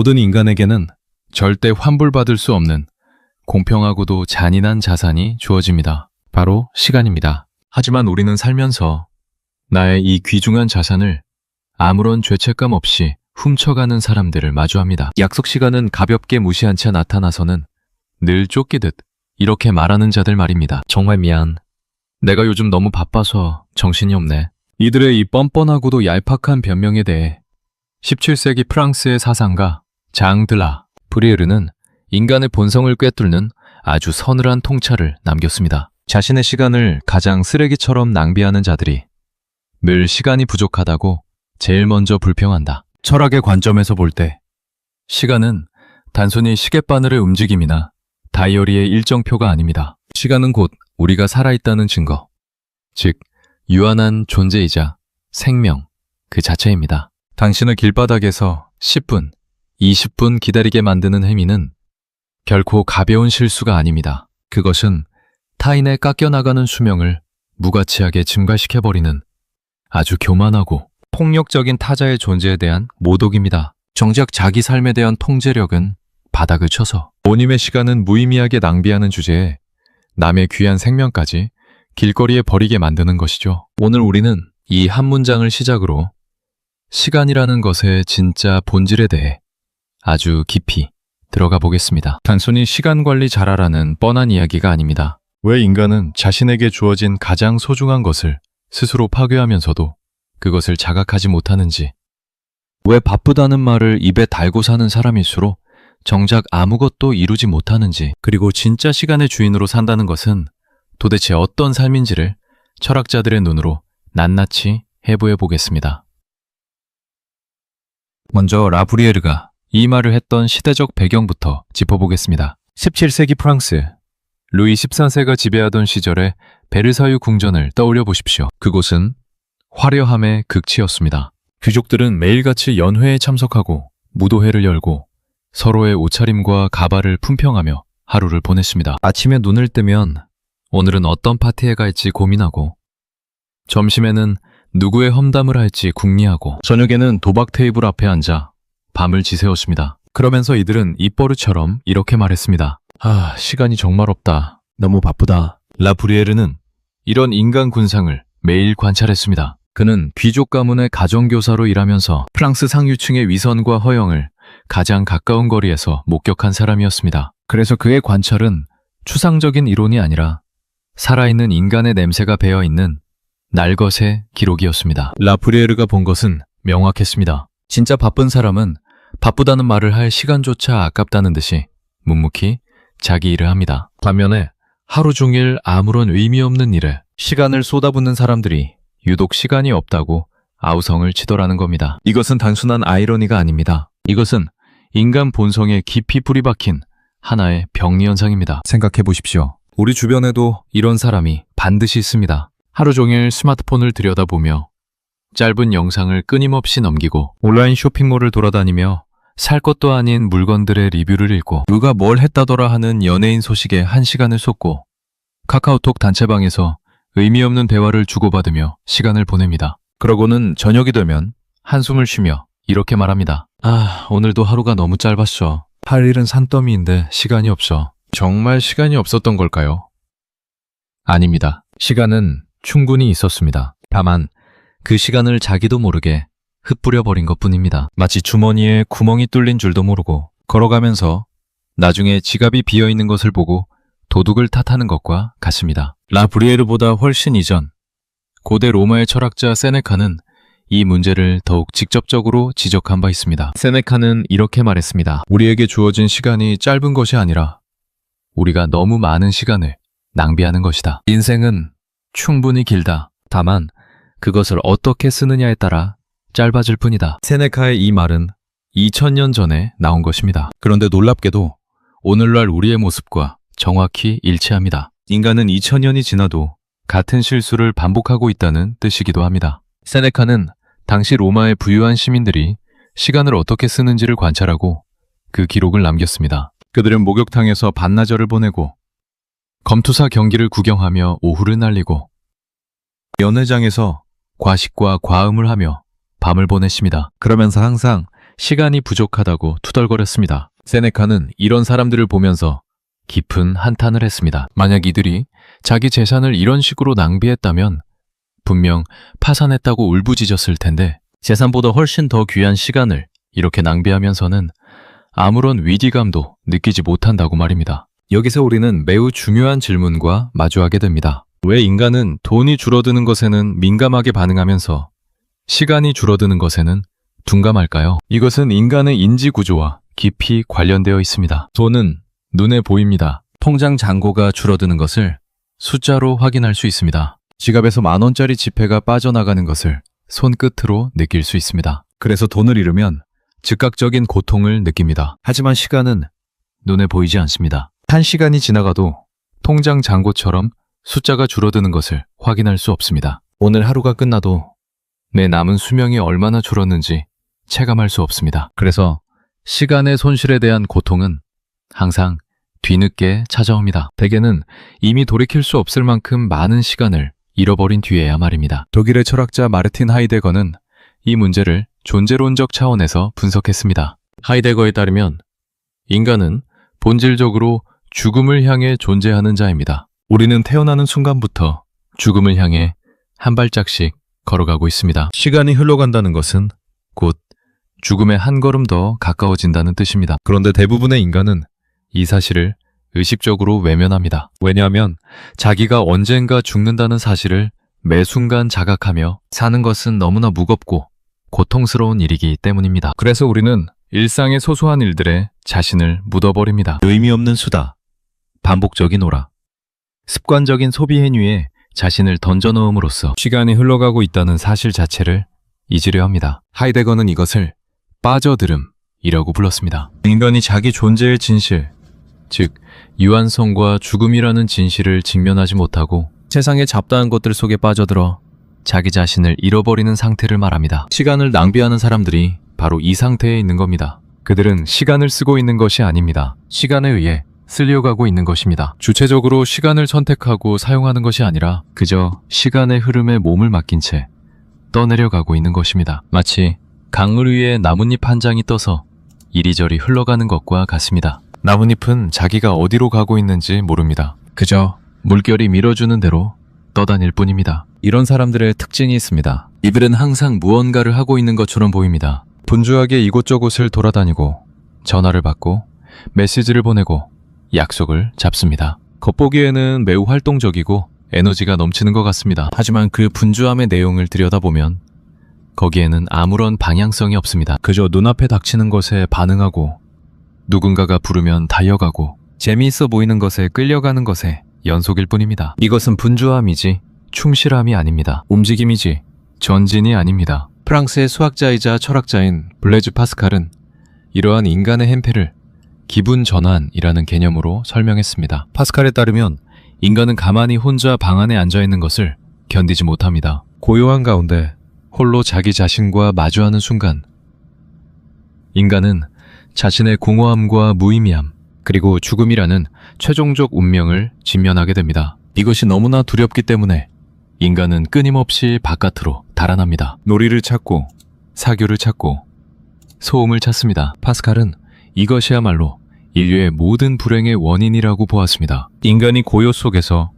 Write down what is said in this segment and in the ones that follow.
모든 인간에게는 절대 환불받을 수 없는 공평하고도 잔인한 자산이 주어집니다. 바로 시간입니다. 하지만 우리는 살면서 나의 이 귀중한 자산을 아무런 죄책감 없이 훔쳐가는 사람들을 마주합니다. 약속 시간은 가볍게 무시한 채 나타나서는 늘 쫓기듯 이렇게 말하는 자들 말입니다. 정말 미안. 내가 요즘 너무 바빠서 정신이 없네. 이들의 이 뻔뻔하고도 얄팍한 변명에 대해 17세기 프랑스의 사상가 장 드라 브리에르는 인간의 본성을 꿰뚫는 아주 서늘한 통찰을 남겼습니다. 자신의 시간을 가장 쓰레기처럼 낭비하는 자들이 늘 시간이 부족하다고 제일 먼저 불평한다. 철학의 관점에서 볼 때 시간은 단순히 시계바늘의 움직임이나 다이어리의 일정표가 아닙니다. 시간은 곧 우리가 살아있다는 증거, 즉 유한한 존재이자 생명 그 자체입니다. 당신을 길바닥에서 10분, 20분 기다리게 만드는 행위는 결코 가벼운 실수가 아닙니다. 그것은 타인의 깎여나가는 수명을 무가치하게 증가시켜버리는 아주 교만하고 폭력적인 타자의 존재에 대한 모독입니다. 정작 자기 삶에 대한 통제력은 바닥을 쳐서 모님의 시간은 무의미하게 낭비하는 주제에 남의 귀한 생명까지 길거리에 버리게 만드는 것이죠. 오늘 우리는 이 한 문장을 시작으로 시간이라는 것의 진짜 본질에 대해 아주 깊이 들어가 보겠습니다. 단순히 시간 관리 잘하라는 뻔한 이야기가 아닙니다. 왜 인간은 자신에게 주어진 가장 소중한 것을 스스로 파괴하면서도 그것을 자각하지 못하는지, 왜 바쁘다는 말을 입에 달고 사는 사람일수록 정작 아무것도 이루지 못하는지, 그리고 진짜 시간의 주인으로 산다는 것은 도대체 어떤 삶인지를 철학자들의 눈으로 낱낱이 해부해 보겠습니다. 먼저 라브리에르가 이 말을 했던 시대적 배경부터 짚어보겠습니다. 17세기 프랑스, 루이 14세가 지배하던 시절의 베르사유 궁전을 떠올려 보십시오. 그곳은 화려함의 극치였습니다. 귀족들은 매일같이 연회에 참석하고 무도회를 열고 서로의 옷차림과 가발을 품평하며 하루를 보냈습니다. 아침에 눈을 뜨면 오늘은 어떤 파티에 갈지 고민하고, 점심에는 누구의 험담을 할지 궁리하고, 저녁에는 도박 테이블 앞에 앉아 밤을 지새웠습니다. 그러면서 이들은 입버릇처럼 이렇게 말했습니다. 아, 시간이 정말 없다. 너무 바쁘다. 라브리에르는 이런 인간 군상을 매일 관찰했습니다. 그는 귀족 가문의 가정교사로 일하면서 프랑스 상류층의 위선과 허영을 가장 가까운 거리에서 목격한 사람이었습니다. 그래서 그의 관찰은 추상적인 이론이 아니라 살아있는 인간의 냄새가 배어있는 날것의 기록이었습니다. 라브리에르가 본 것은 명확했습니다. 진짜 바쁜 사람은 바쁘다는 말을 할 시간조차 아깝다는 듯이 묵묵히 자기 일을 합니다. 반면에 하루 종일 아무런 의미 없는 일에 시간을 쏟아붓는 사람들이 유독 시간이 없다고 아우성을 치더라는 겁니다. 이것은 단순한 아이러니가 아닙니다. 이것은 인간 본성에 깊이 뿌리박힌 하나의 병리 현상입니다. 생각해 보십시오. 우리 주변에도 이런 사람이 반드시 있습니다. 하루 종일 스마트폰을 들여다보며 짧은 영상을 끊임없이 넘기고 온라인 쇼핑몰을 돌아다니며 살 것도 아닌 물건들의 리뷰를 읽고 누가 뭘 했다더라 하는 연예인 소식에 한 시간을 쏟고 카카오톡 단체방에서 의미 없는 대화를 주고받으며 시간을 보냅니다. 그러고는 저녁이 되면 한숨을 쉬며 이렇게 말합니다. 아, 오늘도 하루가 너무 짧았어. 할 일은 산더미인데 시간이 없어. 정말 시간이 없었던 걸까요? 아닙니다. 시간은 충분히 있었습니다. 다만 그 시간을 자기도 모르게 흩뿌려 버린 것뿐입니다. 마치 주머니에 구멍이 뚫린 줄도 모르고 걸어가면서 나중에 지갑이 비어있는 것을 보고 도둑을 탓하는 것과 같습니다. 라브리에르보다 훨씬 이전 고대 로마의 철학자 세네카는 이 문제를 더욱 직접적으로 지적한 바 있습니다. 세네카는 이렇게 말했습니다. 우리에게 주어진 시간이 짧은 것이 아니라 우리가 너무 많은 시간을 낭비하는 것이다. 인생은 충분히 길다. 다만 그것을 어떻게 쓰느냐에 따라 짧아질 뿐이다. 세네카의 이 말은 2000년 전에 나온 것입니다. 그런데 놀랍게도 오늘날 우리의 모습과 정확히 일치합니다. 인간은 2000년이 지나도 같은 실수를 반복하고 있다는 뜻이기도 합니다. 세네카는 당시 로마의 부유한 시민들이 시간을 어떻게 쓰는지를 관찰하고 그 기록을 남겼습니다. 그들은 목욕탕에서 반나절을 보내고 검투사 경기를 구경하며 오후를 날리고 연회장에서 과식과 과음을 하며 밤을 보냈습니다. 그러면서 항상 시간이 부족하다고 투덜거렸습니다. 세네카는 이런 사람들을 보면서 깊은 한탄을 했습니다. 만약 이들이 자기 재산을 이런 식으로 낭비했다면 분명 파산했다고 울부짖었을 텐데 재산보다 훨씬 더 귀한 시간을 이렇게 낭비하면서는 아무런 위기감도 느끼지 못한다고 말입니다. 여기서 우리는 매우 중요한 질문과 마주하게 됩니다. 왜 인간은 돈이 줄어드는 것에는 민감하게 반응하면서 시간이 줄어드는 것에는 둔감할까요? 이것은 인간의 인지 구조와 깊이 관련되어 있습니다. 돈은 눈에 보입니다. 통장 잔고가 줄어드는 것을 숫자로 확인할 수 있습니다. 지갑에서 10,000원짜리 지폐가 빠져나가는 것을 손끝으로 느낄 수 있습니다. 그래서 돈을 잃으면 즉각적인 고통을 느낍니다. 하지만 시간은 눈에 보이지 않습니다. 한 시간이 지나가도 통장 잔고처럼 숫자가 줄어드는 것을 확인할 수 없습니다. 오늘 하루가 끝나도 내 남은 수명이 얼마나 줄었는지 체감할 수 없습니다. 그래서 시간의 손실에 대한 고통은 항상 뒤늦게 찾아옵니다. 대개는 이미 돌이킬 수 없을 만큼 많은 시간을 잃어버린 뒤에야 말입니다. 독일의 철학자 마르틴 하이데거는 이 문제를 존재론적 차원에서 분석했습니다. 하이데거에 따르면 인간은 본질적으로 죽음을 향해 존재하는 자입니다. 우리는 태어나는 순간부터 죽음을 향해 한 발짝씩 걸어가고 있습니다. 시간이 흘러간다는 것은 곧 죽음에 한 걸음 더 가까워진다는 뜻입니다. 그런데 대부분의 인간은 이 사실을 의식적으로 외면합니다. 왜냐하면 자기가 언젠가 죽는다는 사실을 매 순간 자각하며 사는 것은 너무나 무겁고 고통스러운 일이기 때문입니다. 그래서 우리는 일상의 소소한 일들에 자신을 묻어버립니다. 의미 없는 수다, 반복적인 오라, 습관적인 소비 행위에 자신을 던져넣음으로써 시간이 흘러가고 있다는 사실 자체를 잊으려 합니다. 하이데거는 이것을 빠져들음이라고 불렀습니다. 인간이 자기 존재의 진실, 즉 유한성과 죽음이라는 진실을 직면하지 못하고 세상의 잡다한 것들 속에 빠져들어 자기 자신을 잃어버리는 상태를 말합니다. 시간을 낭비하는 사람들이 바로 이 상태에 있는 겁니다. 그들은 시간을 쓰고 있는 것이 아닙니다. 시간에 의해 쓸려가고 있는 것입니다. 주체적으로 시간을 선택하고 사용하는 것이 아니라 그저 시간의 흐름에 몸을 맡긴 채 떠내려가고 있는 것입니다. 마치 강물 위에 나뭇잎 한 장이 떠서 이리저리 흘러가는 것과 같습니다. 나뭇잎은 자기가 어디로 가고 있는지 모릅니다. 그저 물결이 밀어주는 대로 떠다닐 뿐입니다. 이런 사람들의 특징이 있습니다. 이들은 항상 무언가를 하고 있는 것처럼 보입니다. 분주하게 이곳저곳을 돌아다니고 전화를 받고 메시지를 보내고 약속을 잡습니다. 겉보기에는 매우 활동적이고 에너지가 넘치는 것 같습니다. 하지만 그 분주함의 내용을 들여다보면 거기에는 아무런 방향성이 없습니다. 그저 눈앞에 닥치는 것에 반응하고 누군가가 부르면 달려가고 재미있어 보이는 것에 끌려가는 것의 연속일 뿐입니다. 이것은 분주함이지 충실함이 아닙니다. 움직임이지 전진이 아닙니다. 프랑스의 수학자이자 철학자인 블레즈 파스칼은 이러한 인간의 행패를 기분 전환이라는 개념으로 설명했습니다. 파스칼에 따르면 인간은 가만히 혼자 방 안에 앉아 있는 것을 견디지 못합니다. 고요한 가운데 홀로 자기 자신과 마주하는 순간 인간은 자신의 공허함과 무의미함 그리고 죽음이라는 최종적 운명을 직면하게 됩니다. 이것이 너무나 두렵기 때문에 인간은 끊임없이 바깥으로 달아납니다. 놀이를 찾고 사교를 찾고 소음을 찾습니다. 파스칼은 이것이야말로 인류의 모든 불행의 원인이라고 보았습니다. 인간이 고요 속에서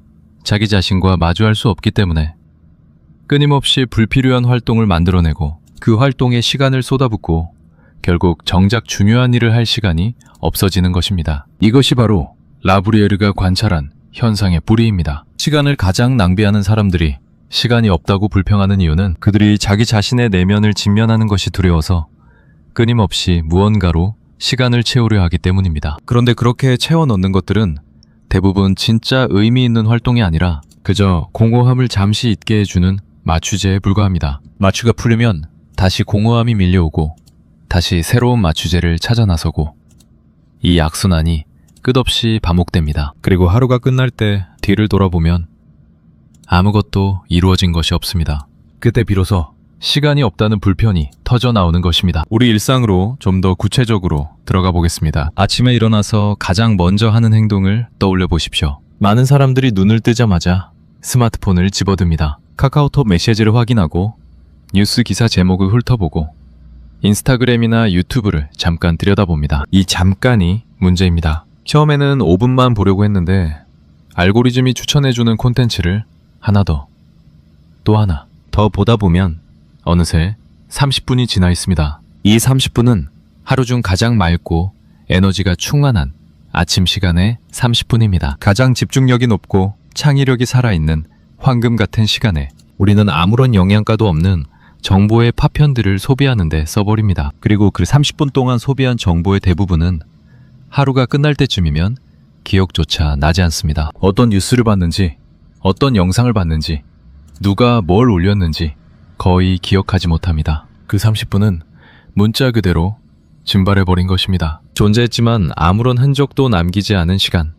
자기 자신과 마주할 수 없기 때문에 끊임없이 불필요한 활동을 만들어내고 그 활동에 시간을 쏟아붓고 결국 정작 중요한 일을 할 시간이 없어지는 것입니다. 이것이 바로 라브리에르가 관찰한 현상의 뿌리입니다. 시간을 가장 낭비하는 사람들이 시간이 없다고 불평하는 이유는 그들이 자기 자신의 내면을 직면하는 것이 두려워서 끊임없이 무언가로 시간을 채우려 하기 때문입니다. 그런데 그렇게 채워 넣는 것들은 대부분 진짜 의미 있는 활동이 아니라 그저 공허함을 잠시 잊게 해주는 마취제에 불과합니다. 마취가 풀리면 다시 공허함이 밀려오고 다시 새로운 마취제를 찾아 나서고 이 악순환이 끝없이 반복됩니다. 그리고 하루가 끝날 때 뒤를 돌아보면 아무것도 이루어진 것이 없습니다. 그때 비로소 시간이 없다는 불편이 터져 나오는 것입니다. 우리 일상으로 좀 더 구체적으로 들어가 보겠습니다. 아침에 일어나서 가장 먼저 하는 행동을 떠올려 보십시오. 많은 사람들이 눈을 뜨자마자 스마트폰을 집어듭니다. 카카오톡 메시지를 확인하고 뉴스 기사 제목을 훑어보고 인스타그램이나 유튜브를 잠깐 들여다봅니다. 이 잠깐이 문제입니다. 처음에는 5분만 보려고 했는데 알고리즘이 추천해주는 콘텐츠를 하나 더, 또 하나 더 보다 보면 어느새 30분이 지나 있습니다. 이 30분은 하루 중 가장 맑고 에너지가 충만한 아침 시간의 30분입니다. 가장 집중력이 높고 창의력이 살아있는 황금 같은 시간에 우리는 아무런 영양가도 없는 정보의 파편들을 소비하는 데 써버립니다. 그리고 그 30분 동안 소비한 정보의 대부분은 하루가 끝날 때쯤이면 기억조차 나지 않습니다. 어떤 뉴스를 봤는지, 어떤 영상을 봤는지, 누가 뭘 올렸는지 거의 기억하지 못합니다. 그 30분은 문자 그대로 증발해버린 것입니다. 존재했지만 아무런 흔적도 남기지 않은 시간.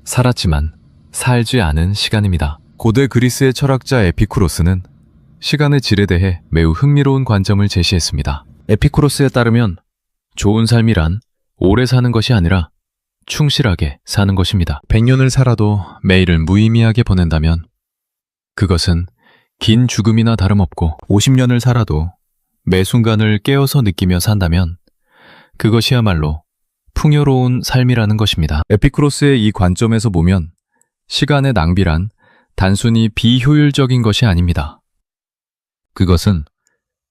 살았지만 살지 않은 시간입니다. 고대 그리스의 철학자 에피쿠로스는 시간의 질에 대해 매우 흥미로운 관점을 제시했습니다. 에피쿠로스에 따르면 좋은 삶이란 오래 사는 것이 아니라 충실하게 사는 것입니다. 100년을 살아도 매일을 무의미하게 보낸다면 그것은 긴 죽음이나 다름없고 50년을 살아도 매 순간을 깨어서 느끼며 산다면 그것이야말로 풍요로운 삶이라는 것입니다. 에피쿠로스의 이 관점에서 보면 시간의 낭비란 단순히 비효율적인 것이 아닙니다. 그것은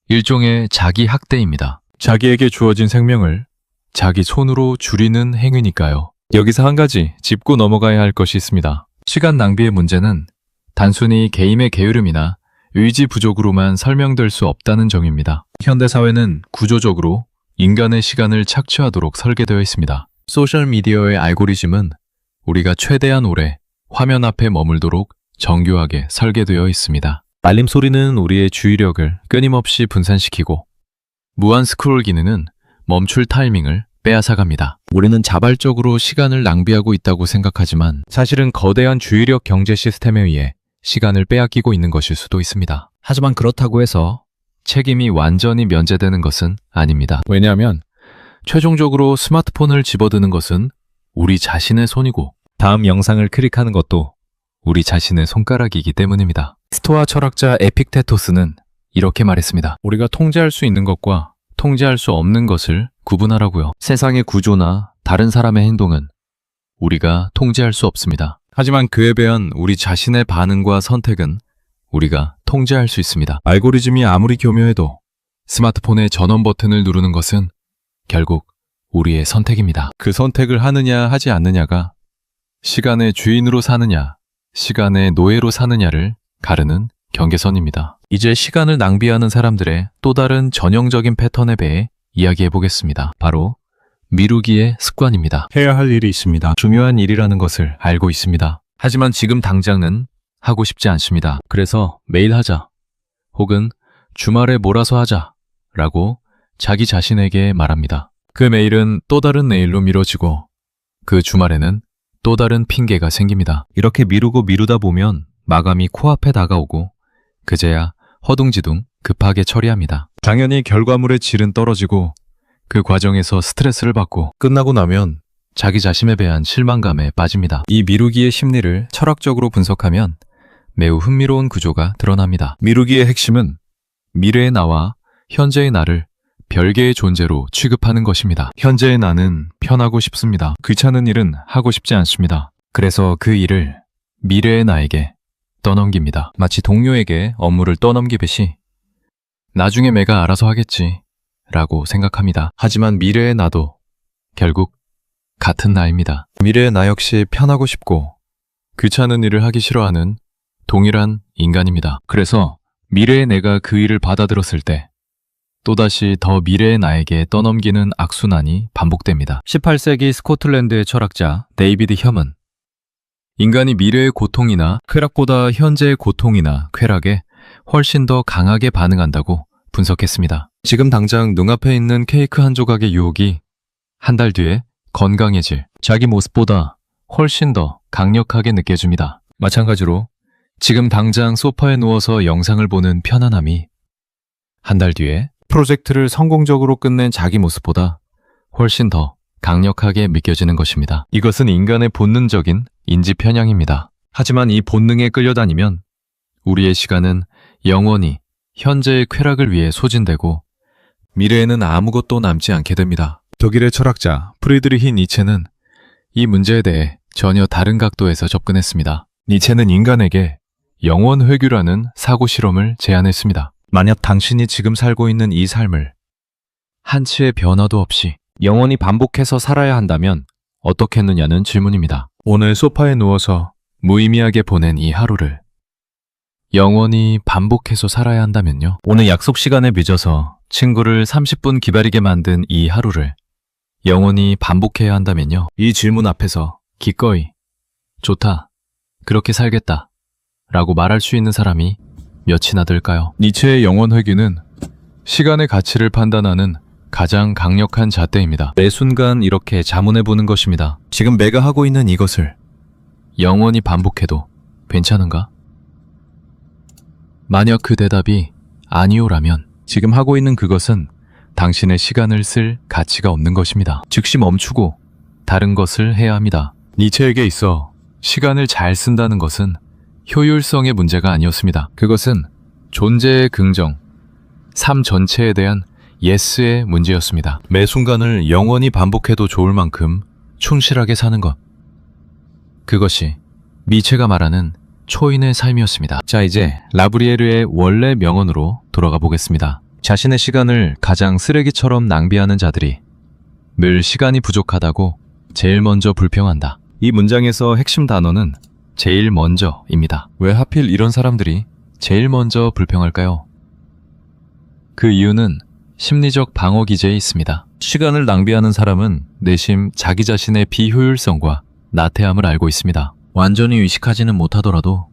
일종의 자기 학대입니다. 자기에게 주어진 생명을 자기 손으로 줄이는 행위니까요. 여기서 한 가지 짚고 넘어가야 할 것이 있습니다. 시간 낭비의 문제는 단순히 개인의 게으름이나 의지 부족으로만 설명될 수 없다는 점입니다. 현대사회는 구조적으로 인간의 시간을 착취하도록 설계되어 있습니다. 소셜미디어의 알고리즘은 우리가 최대한 오래 화면 앞에 머물도록 정교하게 설계되어 있습니다. 알림 소리는 우리의 주의력을 끊임없이 분산시키고 무한 스크롤 기능은 멈출 타이밍을 빼앗아갑니다. 우리는 자발적으로 시간을 낭비하고 있다고 생각하지만 사실은 거대한 주의력 경제 시스템에 의해 시간을 빼앗기고 있는 것일 수도 있습니다. 하지만 그렇다고 해서 책임이 완전히 면제되는 것은 아닙니다. 왜냐하면 최종적으로 스마트폰을 집어드는 것은 우리 자신의 손이고 다음 영상을 클릭하는 것도 우리 자신의 손가락이기 때문입니다. 스토아 철학자 에픽테토스는 이렇게 말했습니다. 우리가 통제할 수 있는 것과 통제할 수 없는 것을 구분하라고요. 세상의 구조나 다른 사람의 행동은 우리가 통제할 수 없습니다. 하지만 그에 비한 우리 자신의 반응과 선택은 우리가 통제할 수 있습니다. 알고리즘이 아무리 교묘해도 스마트폰의 전원 버튼을 누르는 것은 결국 우리의 선택입니다. 그 선택을 하느냐 하지 않느냐가 시간의 주인으로 사느냐, 시간의 노예로 사느냐를 가르는 경계선입니다. 이제 시간을 낭비하는 사람들의 또 다른 전형적인 패턴에 대해 이야기해 보겠습니다. 바로 미루기의 습관입니다. 해야 할 일이 있습니다. 중요한 일이라는 것을 알고 있습니다. 하지만 지금 당장은 하고 싶지 않습니다. 그래서 매일 하자, 혹은 주말에 몰아서 하자 라고 자기 자신에게 말합니다. 그 매일은 또 다른 내일로 미뤄지고 그 주말에는 또 다른 핑계가 생깁니다. 이렇게 미루고 미루다 보면 마감이 코앞에 다가오고 그제야 허둥지둥 급하게 처리합니다. 당연히 결과물의 질은 떨어지고 그 과정에서 스트레스를 받고 끝나고 나면 자기 자신에 대한 실망감에 빠집니다. 이 미루기의 심리를 철학적으로 분석하면 매우 흥미로운 구조가 드러납니다. 미루기의 핵심은 미래의 나와 현재의 나를 별개의 존재로 취급하는 것입니다. 현재의 나는 편하고 싶습니다. 귀찮은 일은 하고 싶지 않습니다. 그래서 그 일을 미래의 나에게 떠넘깁니다. 마치 동료에게 업무를 떠넘기듯이 나중에 내가 알아서 하겠지 라고 생각합니다. 하지만 미래의 나도 결국 같은 나입니다. 미래의 나 역시 편하고 싶고 귀찮은 일을 하기 싫어하는 동일한 인간입니다. 그래서 미래의 내가 그 일을 받아들었을 때 또다시 더 미래의 나에게 떠넘기는 악순환이 반복됩니다. 18세기 스코틀랜드의 철학자 데이비드 혐은 인간이 미래의 고통이나 쾌락보다 현재의 고통이나 쾌락에 훨씬 더 강하게 반응한다고 분석했습니다. 지금 당장 눈앞에 있는 케이크 한 조각의 유혹이 한 달 뒤에 건강해질 자기 모습보다 훨씬 더 강력하게 느껴집니다. 마찬가지로 지금 당장 소파에 누워서 영상을 보는 편안함이 한 달 뒤에 프로젝트를 성공적으로 끝낸 자기 모습보다 훨씬 더 강력하게 느껴지는 것입니다. 이것은 인간의 본능적인 인지 편향입니다. 하지만 이 본능에 끌려다니면 우리의 시간은 영원히 현재의 쾌락을 위해 소진되고 미래에는 아무것도 남지 않게 됩니다. 독일의 철학자 프리드리히 니체는 이 문제에 대해 전혀 다른 각도에서 접근했습니다. 니체는 인간에게 영원 회귀라는 사고 실험을 제안했습니다. 만약 당신이 지금 살고 있는 이 삶을 한치의 변화도 없이 영원히 반복해서 살아야 한다면 어떻겠느냐는 질문입니다. 오늘 소파에 누워서 무의미하게 보낸 이 하루를 영원히 반복해서 살아야 한다면요. 오늘 약속 시간에 늦어서 친구를 30분 기다리게 만든 이 하루를 영원히 반복해야 한다면요. 이 질문 앞에서 기꺼이 좋다, 그렇게 살겠다 라고 말할 수 있는 사람이 몇이나 될까요? 니체의 영원 회귀는 시간의 가치를 판단하는 가장 강력한 잣대입니다. 매 순간 이렇게 자문해 보는 것입니다. 지금 내가 하고 있는 이것을 영원히 반복해도 괜찮은가? 만약 그 대답이 아니오라면 지금 하고 있는 그것은 당신의 시간을 쓸 가치가 없는 것입니다. 즉시 멈추고 다른 것을 해야 합니다. 니체에게 있어 시간을 잘 쓴다는 것은 효율성의 문제가 아니었습니다. 그것은 존재의 긍정, 삶 전체에 대한 예스의 문제였습니다. 매 순간을 영원히 반복해도 좋을 만큼 충실하게 사는 것. 그것이 니체가 말하는 초인의 삶이었습니다. 자, 이제 라브리에르의 원래 명언으로 돌아가 보겠습니다. 자신의 시간을 가장 쓰레기처럼 낭비하는 자들이 늘 시간이 부족하다고 제일 먼저 불평한다. 이 문장에서 핵심 단어는 제일 먼저입니다. 왜 하필 이런 사람들이 제일 먼저 불평할까요? 그 이유는 심리적 방어 기제에 있습니다. 시간을 낭비하는 사람은 내심 자기 자신의 비효율성과 나태함을 알고 있습니다. 완전히 의식하지는 못하더라도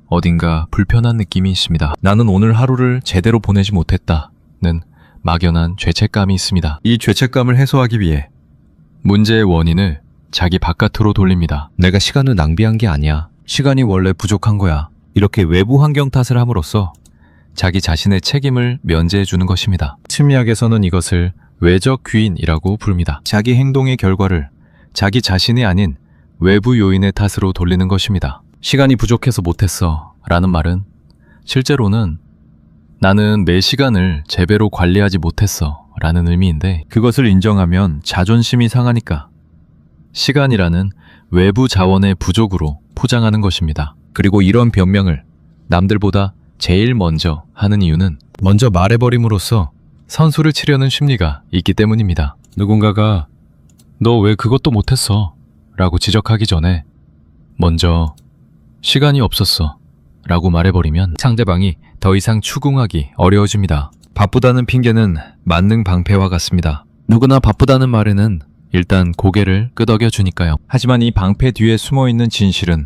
어딘가 불편한 느낌이 있습니다. 나는 오늘 하루를 제대로 보내지 못했다는 막연한 죄책감이 있습니다. 이 죄책감을 해소하기 위해 문제의 원인을 자기 바깥으로 돌립니다. 내가 시간을 낭비한 게 아니야. 시간이 원래 부족한 거야. 이렇게 외부 환경 탓을 함으로써 자기 자신의 책임을 면제해 주는 것입니다. 심리학에서는 이것을 외적 귀인이라고 부릅니다. 자기 행동의 결과를 자기 자신이 아닌 외부 요인의 탓으로 돌리는 것입니다. 시간이 부족해서 못했어 라는 말은 실제로는 나는 내 시간을 제대로 관리하지 못했어 라는 의미인데, 그것을 인정하면 자존심이 상하니까 시간이라는 외부 자원의 부족으로 포장하는 것입니다. 그리고 이런 변명을 남들보다 제일 먼저 하는 이유는 먼저 말해버림으로써 선수를 치려는 심리가 있기 때문입니다. 누군가가 너 왜 그것도 못했어? 라고 지적하기 전에 먼저 시간이 없었어 라고 말해버리면 상대방이 더 이상 추궁하기 어려워집니다. 바쁘다는 핑계는 만능 방패와 같습니다. 누구나 바쁘다는 말에는 일단 고개를 끄덕여 주니까요. 하지만 이 방패 뒤에 숨어있는 진실은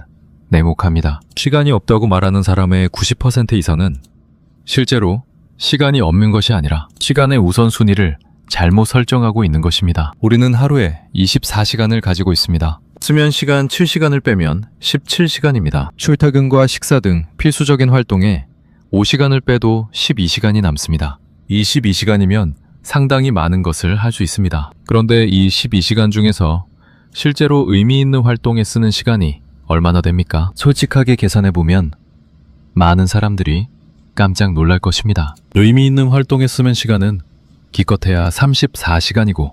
냉혹합니다. 시간이 없다고 말하는 사람의 90% 이상은 실제로 시간이 없는 것이 아니라 시간의 우선순위를 잘못 설정하고 있는 것입니다. 우리는 하루에 24시간을 가지고 있습니다. 수면 시간 7시간을 빼면 17시간입니다. 출퇴근과 식사 등 필수적인 활동에 5시간을 빼도 12시간이 남습니다. 이 12시간이면 상당히 많은 것을 할 수 있습니다. 그런데 이 12시간 중에서 실제로 의미 있는 활동에 쓰는 시간이 얼마나 됩니까? 솔직하게 계산해보면 많은 사람들이 깜짝 놀랄 것입니다. 의미 있는 활동에 쓰는 시간은 기껏해야 34시간이고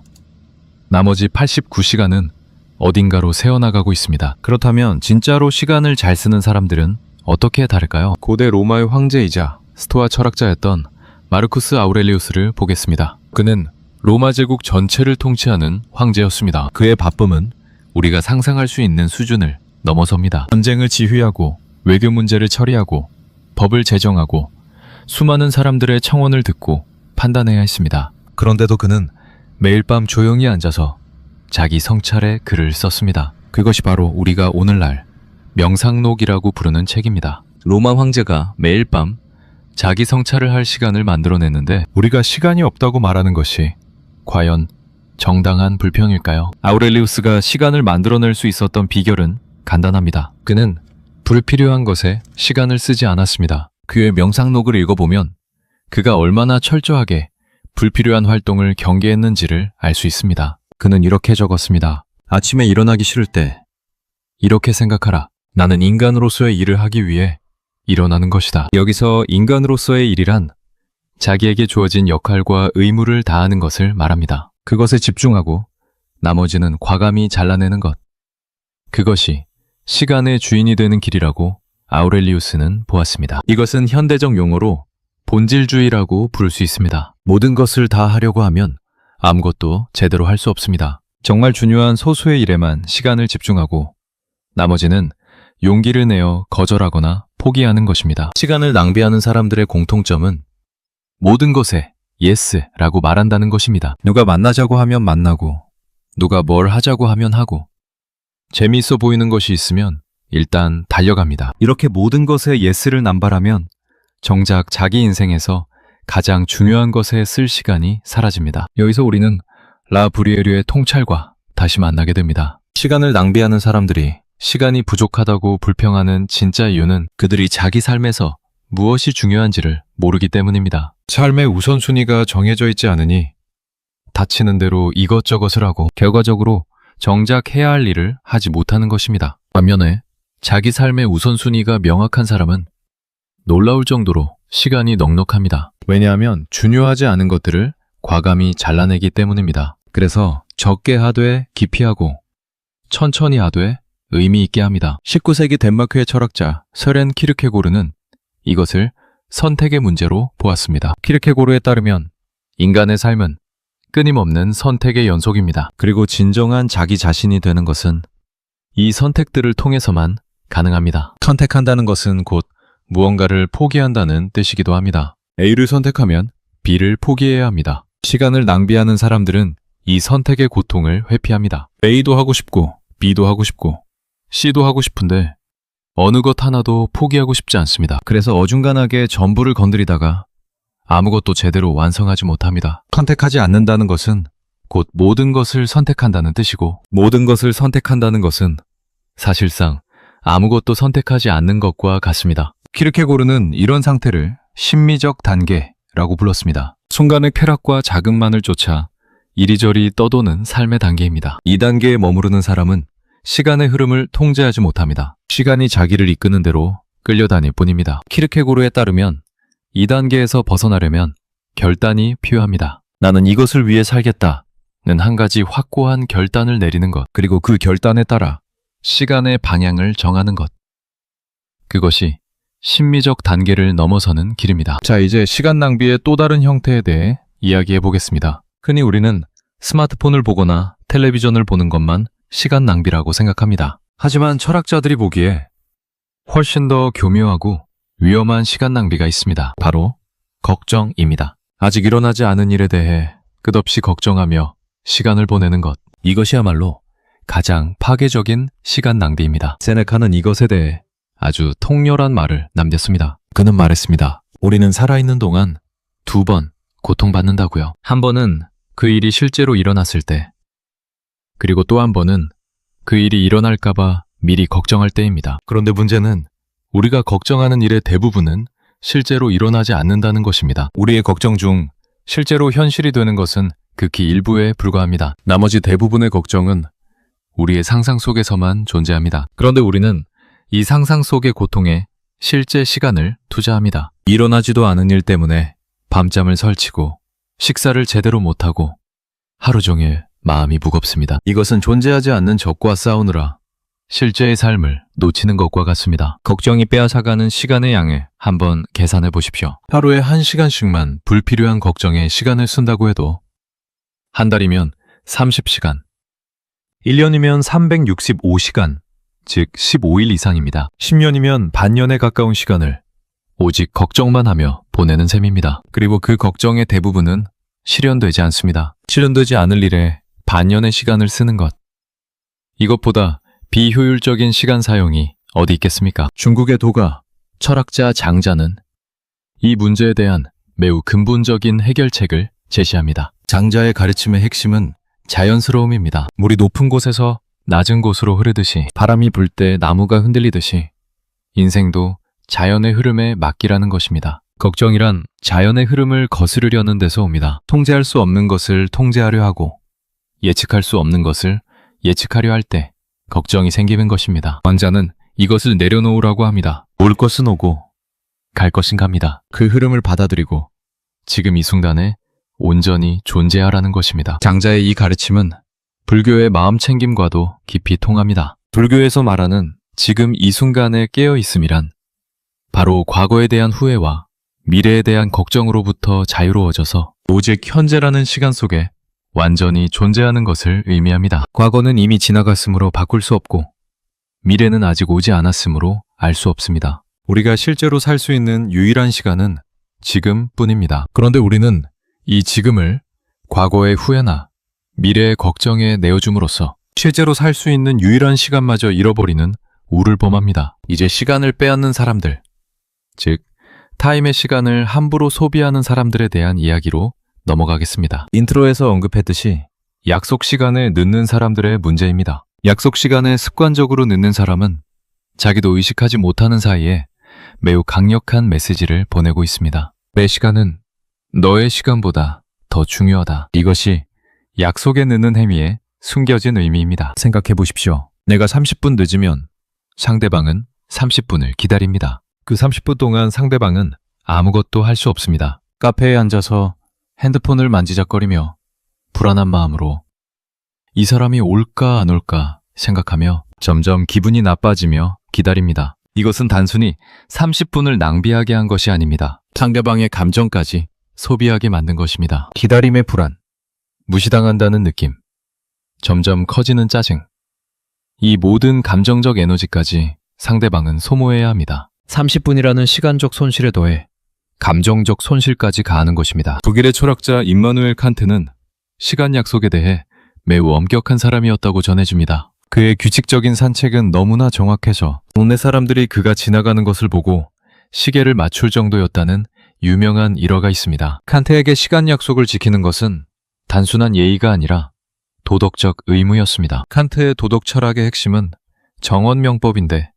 나머지 89시간은 어딘가로 새어나가고 있습니다. 그렇다면 진짜로 시간을 잘 쓰는 사람들은 어떻게 다를까요? 고대 로마의 황제이자 스토아 철학자였던 마르쿠스 아우렐리우스를 보겠습니다. 그는 로마 제국 전체를 통치하는 황제였습니다. 그의 바쁨은 우리가 상상할 수 있는 수준을 넘어섭니다. 전쟁을 지휘하고 외교 문제를 처리하고 법을 제정하고 수많은 사람들의 청원을 듣고 판단해야 했습니다. 그런데도 그는 매일 밤 조용히 앉아서 자기 성찰의 글을 썼습니다. 그것이 바로 우리가 오늘날 명상록이라고 부르는 책입니다. 로마 황제가 매일 밤 자기 성찰을 할 시간을 만들어냈는데 우리가 시간이 없다고 말하는 것이 과연 정당한 불평일까요? 아우렐리우스가 시간을 만들어낼 수 있었던 비결은 간단합니다. 그는 불필요한 것에 시간을 쓰지 않았습니다. 그의 명상록을 읽어보면 그가 얼마나 철저하게 불필요한 활동을 경계했는지를 알 수 있습니다. 그는 이렇게 적었습니다. 아침에 일어나기 싫을 때 이렇게 생각하라. 나는 인간으로서의 일을 하기 위해 일어나는 것이다. 여기서 인간으로서의 일이란 자기에게 주어진 역할과 의무를 다하는 것을 말합니다. 그것에 집중하고 나머지는 과감히 잘라내는 것. 그것이 시간의 주인이 되는 길이라고 아우렐리우스는 보았습니다. 이것은 현대적 용어로 본질주의라고 부를 수 있습니다. 모든 것을 다 하려고 하면 아무것도 제대로 할 수 없습니다. 정말 중요한 소수의 일에만 시간을 집중하고 나머지는 용기를 내어 거절하거나 포기하는 것입니다. 시간을 낭비하는 사람들의 공통점은 모든 것에 yes라고 말한다는 것입니다. 누가 만나자고 하면 만나고, 누가 뭘 하자고 하면 하고, 재미있어 보이는 것이 있으면 일단 달려갑니다. 이렇게 모든 것에 yes를 남발하면 정작 자기 인생에서 가장 중요한 것에 쓸 시간이 사라집니다. 여기서 우리는 라 브리에르의 통찰과 다시 만나게 됩니다. 시간을 낭비하는 사람들이 시간이 부족하다고 불평하는 진짜 이유는 그들이 자기 삶에서 무엇이 중요한지를 모르기 때문입니다. 삶의 우선순위가 정해져 있지 않으니 다치는 대로 이것저것을 하고 결과적으로 정작 해야 할 일을 하지 못하는 것입니다. 반면에 자기 삶의 우선순위가 명확한 사람은 놀라울 정도로 시간이 넉넉합니다. 왜냐하면 중요하지 않은 것들을 과감히 잘라내기 때문입니다. 그래서 적게 하되 깊이 하고 천천히 하되 의미 있게 합니다. 19세기 덴마크의 철학자 서렌 키르케고르는 이것을 선택의 문제로 보았습니다. 키르케고르에 따르면 인간의 삶은 끊임없는 선택의 연속입니다. 그리고 진정한 자기 자신이 되는 것은 이 선택들을 통해서만 가능합니다. 선택한다는 것은 곧 무언가를 포기한다는 뜻이기도 합니다. A를 선택하면 B를 포기해야 합니다. 시간을 낭비하는 사람들은 이 선택의 고통을 회피합니다. A도 하고 싶고 B도 하고 싶고 C도 하고 싶은데 어느 것 하나도 포기하고 싶지 않습니다. 그래서 어중간하게 전부를 건드리다가 아무것도 제대로 완성하지 못합니다. 선택하지 않는다는 것은 곧 모든 것을 선택한다는 뜻이고 모든 것을 선택한다는 것은 사실상 아무것도 선택하지 않는 것과 같습니다. 키르케고르는 이런 상태를 심미적 단계라고 불렀습니다. 순간의 쾌락과 자극만을 쫓아 이리저리 떠도는 삶의 단계입니다. 이 단계에 머무르는 사람은 시간의 흐름을 통제하지 못합니다. 시간이 자기를 이끄는 대로 끌려다닐 뿐입니다. 키르케고르에 따르면 이 단계에서 벗어나려면 결단이 필요합니다. 나는 이것을 위해 살겠다는 한 가지 확고한 결단을 내리는 것, 그리고 그 결단에 따라 시간의 방향을 정하는 것. 그것이 심미적 단계를 넘어서는 길입니다. 자, 이제 시간 낭비의 또 다른 형태에 대해 이야기해 보겠습니다. 흔히 우리는 스마트폰을 보거나 텔레비전을 보는 것만 시간 낭비라고 생각합니다. 하지만 철학자들이 보기에 훨씬 더 교묘하고 위험한 시간 낭비가 있습니다. 바로 걱정입니다. 아직 일어나지 않은 일에 대해 끝없이 걱정하며 시간을 보내는 것. 이것이야말로 가장 파괴적인 시간 낭비입니다. 세네카는 이것에 대해 아주 통렬한 말을 남겼습니다. 그는 말했습니다. 우리는 살아있는 동안 2번 고통받는다고요. 한 번은 그 일이 실제로 일어났을 때, 그리고 또 한 번은 그 일이 일어날까봐 미리 걱정할 때입니다. 그런데 문제는 우리가 걱정하는 일의 대부분은 실제로 일어나지 않는다는 것입니다. 우리의 걱정 중 실제로 현실이 되는 것은 극히 일부에 불과합니다. 나머지 대부분의 걱정은 우리의 상상 속에서만 존재합니다. 그런데 우리는 이 상상 속의 고통에 실제 시간을 투자합니다. 일어나지도 않은 일 때문에 밤잠을 설치고 식사를 제대로 못하고 하루 종일 마음이 무겁습니다. 이것은 존재하지 않는 적과 싸우느라 실제의 삶을 놓치는 것과 같습니다. 걱정이 빼앗아가는 시간의 양을 한번 계산해 보십시오. 하루에 1시간씩만 불필요한 걱정에 시간을 쓴다고 해도 한 달이면 30시간, 1년이면 365시간, 즉 15일 이상입니다. 10년이면 반년에 가까운 시간을 오직 걱정만 하며 보내는 셈입니다. 그리고 그 걱정의 대부분은 실현되지 않습니다. 실현되지 않을 일에 반년의 시간을 쓰는 것. 이것보다 비효율적인 시간 사용이 어디 있겠습니까? 중국의 도가, 철학자 장자는 이 문제에 대한 매우 근본적인 해결책을 제시합니다. 장자의 가르침의 핵심은 자연스러움입니다. 물이 높은 곳에서 낮은 곳으로 흐르듯이, 바람이 불 때 나무가 흔들리듯이 인생도 자연의 흐름에 맡기라는 것입니다. 걱정이란 자연의 흐름을 거스르려는 데서 옵니다. 통제할 수 없는 것을 통제하려 하고 예측할 수 없는 것을 예측하려 할 때 걱정이 생기는 것입니다. 왕자는 이것을 내려놓으라고 합니다. 올 것은 오고 갈 것은 갑니다. 그 흐름을 받아들이고 지금 이 순간에 온전히 존재하라는 것입니다. 장자의 이 가르침은 불교의 마음 챙김과도 깊이 통합니다. 불교에서 말하는 지금 이 순간에 깨어 있음이란 바로 과거에 대한 후회와 미래에 대한 걱정으로부터 자유로워져서 오직 현재라는 시간 속에 완전히 존재하는 것을 의미합니다. 과거는 이미 지나갔으므로 바꿀 수 없고 미래는 아직 오지 않았으므로 알 수 없습니다. 우리가 실제로 살 수 있는 유일한 시간은 지금뿐입니다. 그런데 우리는 이 지금을 과거의 후회나 미래의 걱정에 내어줌으로써 실제로 살 수 있는 유일한 시간마저 잃어버리는 우를 범합니다. 이제 시간을 빼앗는 사람들, 즉 타임의 시간을 함부로 소비하는 사람들에 대한 이야기로 넘어가겠습니다. 인트로에서 언급했듯이 약속 시간에 늦는 사람들의 문제입니다. 약속 시간에 습관적으로 늦는 사람은 자기도 의식하지 못하는 사이에 매우 강력한 메시지를 보내고 있습니다. 내 시간은 너의 시간보다 더 중요하다. 이것이 약속에 늦는 행위의 숨겨진 의미입니다. 생각해 보십시오. 내가 30분 늦으면 상대방은 30분을 기다립니다. 그 30분 동안 상대방은 아무것도 할 수 없습니다. 카페에 앉아서 핸드폰을 만지작거리며 불안한 마음으로 이 사람이 올까 안 올까 생각하며 점점 기분이 나빠지며 기다립니다. 이것은 단순히 30분을 낭비하게 한 것이 아닙니다. 상대방의 감정까지 소비하게 만든 것입니다. 기다림의 불안, 무시당한다는 느낌, 점점 커지는 짜증, 이 모든 감정적 에너지까지 상대방은 소모해야 합니다. 30분이라는 시간적 손실에 더해 감정적 손실까지 가하는 것입니다. 독일의 철학자 임마누엘 칸트는 시간 약속에 대해 매우 엄격한 사람이었다고 전해집니다. 그의 규칙적인 산책은 너무나 정확해서 동네 사람들이 그가 지나가는 것을 보고 시계를 맞출 정도였다는 유명한 일화가 있습니다. 칸트에게 시간 약속을 지키는 것은 단순한 예의가 아니라 도덕적 의무였습니다. 칸트의 도덕 철학의 핵심은 정언명법인데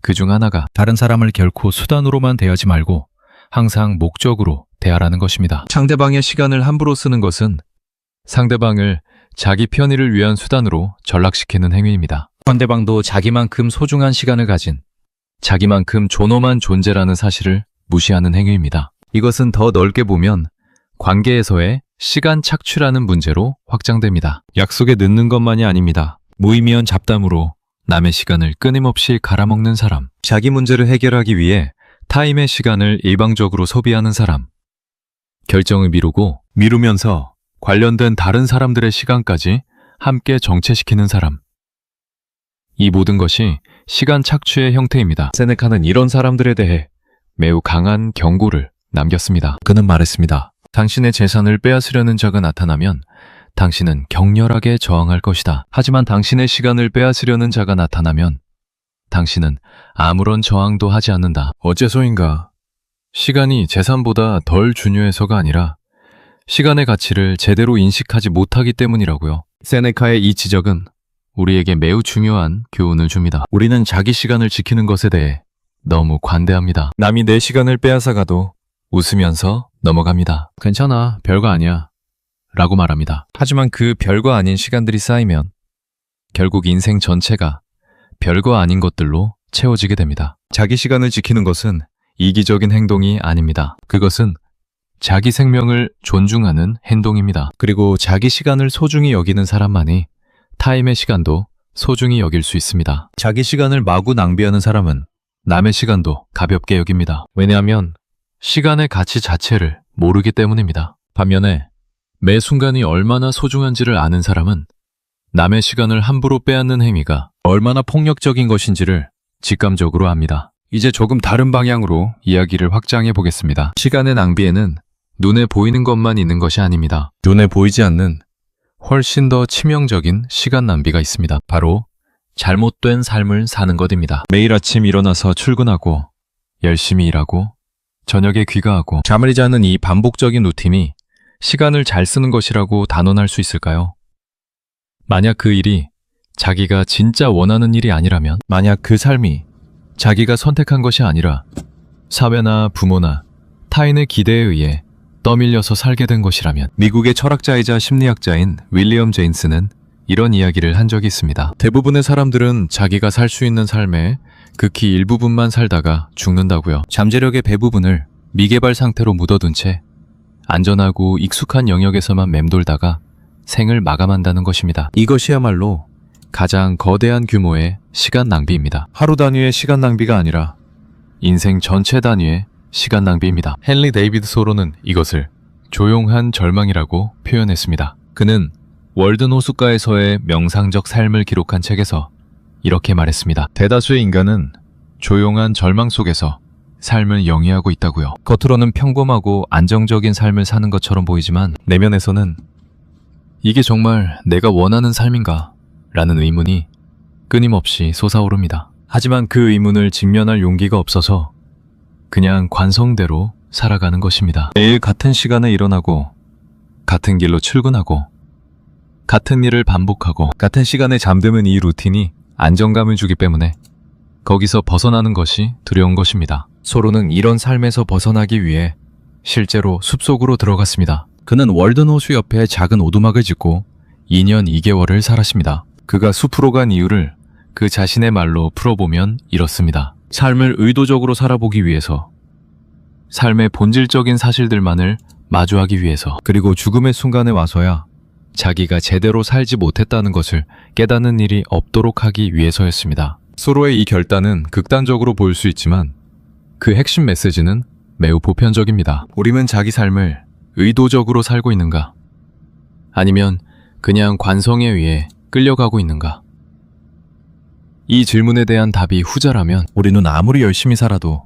그중 하나가 다른 사람을 결코 수단으로만 대하지 말고 항상 목적으로 대하라는 것입니다. 상대방의 시간을 함부로 쓰는 것은 상대방을 자기 편의를 위한 수단으로 전락시키는 행위입니다. 상대방도 자기만큼 소중한 시간을 가진 자기만큼 존엄한 존재라는 사실을 무시하는 행위입니다. 이것은 더 넓게 보면 관계에서의 시간 착취라는 문제로 확장됩니다. 약속에 늦는 것만이 아닙니다. 무의미한 잡담으로 남의 시간을 끊임없이 갈아먹는 사람, 자기 문제를 해결하기 위해 타임의 시간을 일방적으로 소비하는 사람, 결정을 미루면서 관련된 다른 사람들의 시간까지 함께 정체시키는 사람. 이 모든 것이 시간 착취의 형태입니다. 세네카는 이런 사람들에 대해 매우 강한 경고를 남겼습니다. 그는 말했습니다. 당신의 재산을 빼앗으려는 자가 나타나면 당신은 격렬하게 저항할 것이다. 하지만 당신의 시간을 빼앗으려는 자가 나타나면 당신은 아무런 저항도 하지 않는다. 어째서인가? 시간이 재산보다 덜 중요해서가 아니라 시간의 가치를 제대로 인식하지 못하기 때문이라고요. 세네카의 이 지적은 우리에게 매우 중요한 교훈을 줍니다. 우리는 자기 시간을 지키는 것에 대해 너무 관대합니다. 남이 내 시간을 빼앗아가도 웃으면서 넘어갑니다. 괜찮아, 별거 아니야 라고 말합니다. 하지만 그 별거 아닌 시간들이 쌓이면 결국 인생 전체가 별거 아닌 것들로 채워지게 됩니다. 자기 시간을 지키는 것은 이기적인 행동이 아닙니다. 그것은 자기 생명을 존중하는 행동입니다. 그리고 자기 시간을 소중히 여기는 사람만이 타임의 시간도 소중히 여길 수 있습니다. 자기 시간을 마구 낭비하는 사람은 남의 시간도 가볍게 여깁니다. 왜냐하면 시간의 가치 자체를 모르기 때문입니다. 반면에 매 순간이 얼마나 소중한지를 아는 사람은 남의 시간을 함부로 빼앗는 행위가 얼마나 폭력적인 것인지를 직감적으로 압니다. 이제 조금 다른 방향으로 이야기를 확장해 보겠습니다. 시간의 낭비에는 눈에 보이는 것만 있는 것이 아닙니다. 눈에 보이지 않는 훨씬 더 치명적인 시간 낭비가 있습니다. 바로 잘못된 삶을 사는 것입니다. 매일 아침 일어나서 출근하고 열심히 일하고 저녁에 귀가하고 잠을 자는 이 반복적인 루틴이 시간을 잘 쓰는 것이라고 단언할 수 있을까요? 만약 그 일이 자기가 진짜 원하는 일이 아니라면, 만약 그 삶이 자기가 선택한 것이 아니라 사회나 부모나 타인의 기대에 의해 떠밀려서 살게 된 것이라면, 미국의 철학자이자 심리학자인 윌리엄 제임스는 이런 이야기를 한 적이 있습니다. 대부분의 사람들은 자기가 살 수 있는 삶의 극히 일부분만 살다가 죽는다고요. 잠재력의 대부분을 미개발 상태로 묻어둔 채 안전하고 익숙한 영역에서만 맴돌다가 생을 마감한다는 것입니다. 이것이야말로 가장 거대한 규모의 시간 낭비입니다. 하루 단위의 시간 낭비가 아니라 인생 전체 단위의 시간 낭비입니다. 헨리 데이비드 소로는 이것을 조용한 절망이라고 표현했습니다. 그는 월든 호숫가에서의 명상적 삶을 기록한 책에서 이렇게 말했습니다. 대다수의 인간은 조용한 절망 속에서 삶을 영위하고 있다고요. 겉으로는 평범하고 안정적인 삶을 사는 것처럼 보이지만 내면에서는 이게 정말 내가 원하는 삶인가? 라는 의문이 끊임없이 솟아오릅니다. 하지만 그 의문을 직면할 용기가 없어서 그냥 관성대로 살아가는 것입니다. 매일 같은 시간에 일어나고 같은 길로 출근하고 같은 일을 반복하고 같은 시간에 잠드는 이 루틴이 안정감을 주기 때문에 거기서 벗어나는 것이 두려운 것입니다. 소로는 이런 삶에서 벗어나기 위해 실제로 숲속으로 들어갔습니다. 그는 월든 호수 옆에 작은 오두막을 짓고 2년 2개월을 살았습니다. 그가 숲으로 간 이유를 그 자신의 말로 풀어보면 이렇습니다. 삶을 의도적으로 살아보기 위해서, 삶의 본질적인 사실들만을 마주하기 위해서, 그리고 죽음의 순간에 와서야 자기가 제대로 살지 못했다는 것을 깨닫는 일이 없도록 하기 위해서였습니다. 소로의 이 결단은 극단적으로 보일 수 있지만 그 핵심 메시지는 매우 보편적입니다. 우리는 자기 삶을 의도적으로 살고 있는가? 아니면 그냥 관성에 의해 끌려가고 있는가? 이 질문에 대한 답이 후자라면 우리는 아무리 열심히 살아도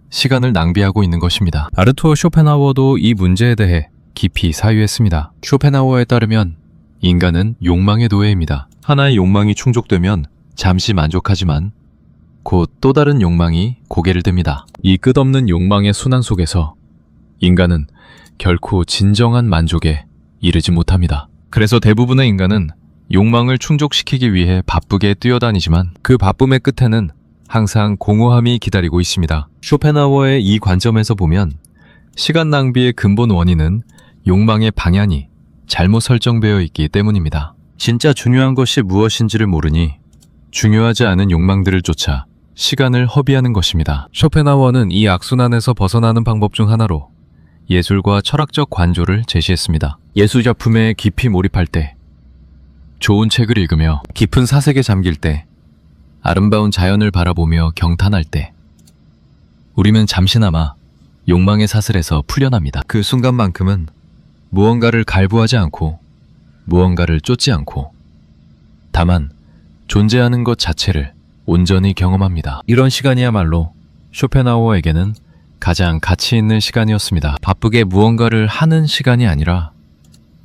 시간을 낭비하고 있는 것입니다. 아르투어 쇼펜하워도 이 문제에 대해 깊이 사유했습니다. 쇼펜하워에 따르면 인간은 욕망의 노예입니다. 하나의 욕망이 충족되면 잠시 만족하지만 곧 또 다른 욕망이 고개를 듭니다. 이 끝없는 욕망의 순환 속에서 인간은 결코 진정한 만족에 이르지 못합니다. 그래서 대부분의 인간은 욕망을 충족시키기 위해 바쁘게 뛰어다니지만 그 바쁨의 끝에는 항상 공허함이 기다리고 있습니다. 쇼펜하워의 이 관점에서 보면 시간 낭비의 근본 원인은 욕망의 방향이 잘못 설정되어 있기 때문입니다. 진짜 중요한 것이 무엇인지를 모르니 중요하지 않은 욕망들을 쫓아 시간을 허비하는 것입니다. 쇼펜하워는 이 악순환에서 벗어나는 방법 중 하나로 예술과 철학적 관조를 제시했습니다. 예술 작품에 깊이 몰입할 때, 좋은 책을 읽으며 깊은 사색에 잠길 때, 아름다운 자연을 바라보며 경탄할 때, 우리는 잠시나마 욕망의 사슬에서 풀려납니다. 그 순간만큼은 무언가를 갈구하지 않고 무언가를 쫓지 않고 다만 존재하는 것 자체를 온전히 경험합니다. 이런 시간이야말로 쇼펜하워에게는 가장 가치 있는 시간이었습니다. 바쁘게 무언가를 하는 시간이 아니라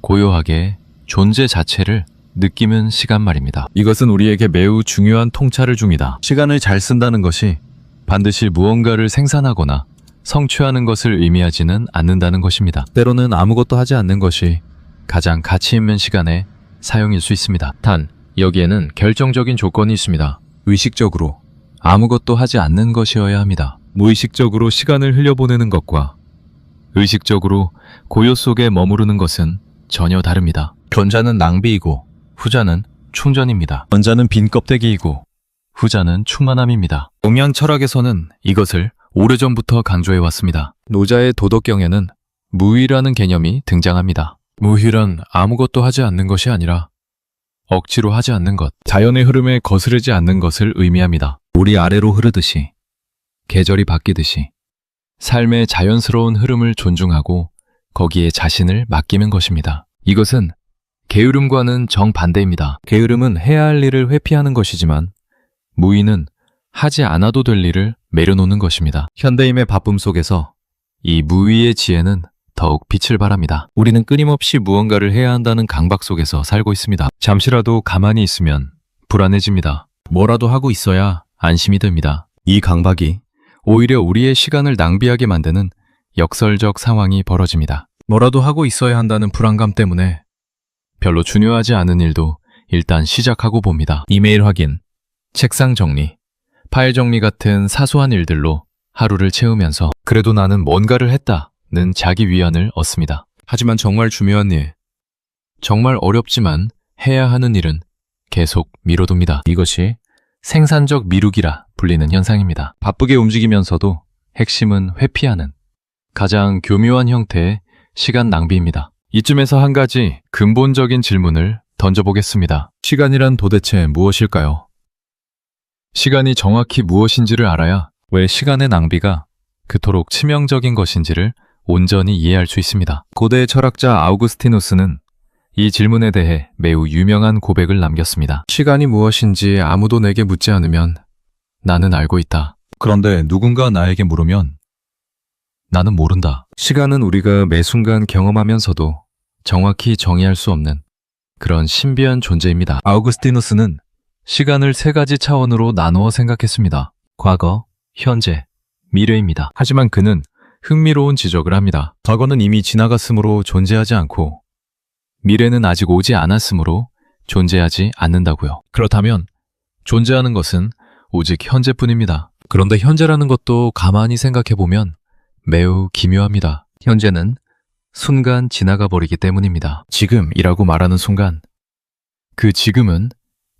고요하게 존재 자체를 느끼는 시간 말입니다. 이것은 우리에게 매우 중요한 통찰을 줍니다. 시간을 잘 쓴다는 것이 반드시 무언가를 생산하거나 성취하는 것을 의미하지는 않는다는 것입니다. 때로는 아무것도 하지 않는 것이 가장 가치 있는 시간의 사용일 수 있습니다. 단, 여기에는 결정적인 조건이 있습니다. 의식적으로 아무것도 하지 않는 것이어야 합니다. 무의식적으로 시간을 흘려보내는 것과 의식적으로 고요 속에 머무르는 것은 전혀 다릅니다. 전자는 낭비이고 후자는 충전입니다. 전자는 빈 껍데기이고 후자는 충만함입니다. 동양 철학에서는 이것을 오래전부터 강조해왔습니다. 노자의 도덕경에는 무의라는 개념이 등장합니다. 무의란 아무것도 하지 않는 것이 아니라 억지로 하지 않는 것, 자연의 흐름에 거스르지 않는 것을 의미합니다. 물이 아래로 흐르듯이, 계절이 바뀌듯이 삶의 자연스러운 흐름을 존중하고 거기에 자신을 맡기는 것입니다. 이것은 게으름과는 정반대입니다. 게으름은 해야 할 일을 회피하는 것이지만 무의는 하지 않아도 될 일을 내려놓는 것입니다. 현대인의 바쁨 속에서 이 무의의 지혜는 더욱 빛을 발합니다. 우리는 끊임없이 무언가를 해야 한다는 강박 속에서 살고 있습니다. 잠시라도 가만히 있으면 불안해집니다. 뭐라도 하고 있어야 안심이 듭니다. 이 강박이 오히려 우리의 시간을 낭비하게 만드는 역설적 상황이 벌어집니다. 뭐라도 하고 있어야 한다는 불안감 때문에 별로 중요하지 않은 일도 일단 시작하고 봅니다. 이메일 확인, 책상 정리, 파일 정리 같은 사소한 일들로 하루를 채우면서 그래도 나는 뭔가를 했다는 자기 위안을 얻습니다. 하지만 정말 중요한 일, 정말 어렵지만 해야 하는 일은 계속 미뤄둡니다. 이것이 생산적 미루기라 불리는 현상입니다. 바쁘게 움직이면서도 핵심은 회피하는 가장 교묘한 형태의 시간 낭비입니다. 이쯤에서 한 가지 근본적인 질문을 던져보겠습니다. 시간이란 도대체 무엇일까요? 시간이 정확히 무엇인지를 알아야 왜 시간의 낭비가 그토록 치명적인 것인지를 온전히 이해할 수 있습니다. 고대 철학자 아우구스티누스는 이 질문에 대해 매우 유명한 고백을 남겼습니다. 시간이 무엇인지 아무도 내게 묻지 않으면 나는 알고 있다. 그런데 누군가 나에게 물으면 나는 모른다. 시간은 우리가 매 순간 경험하면서도 정확히 정의할 수 없는 그런 신비한 존재입니다. 아우구스티누스는 시간을 세 가지 차원으로 나누어 생각했습니다. 과거, 현재, 미래입니다. 하지만 그는 흥미로운 지적을 합니다. 과거는 이미 지나갔으므로 존재하지 않고 미래는 아직 오지 않았으므로 존재하지 않는다고요. 그렇다면 존재하는 것은 오직 현재뿐입니다. 그런데 현재라는 것도 가만히 생각해보면 매우 기묘합니다. 현재는 순간 지나가 버리기 때문입니다. 지금이라고 말하는 순간 그 지금은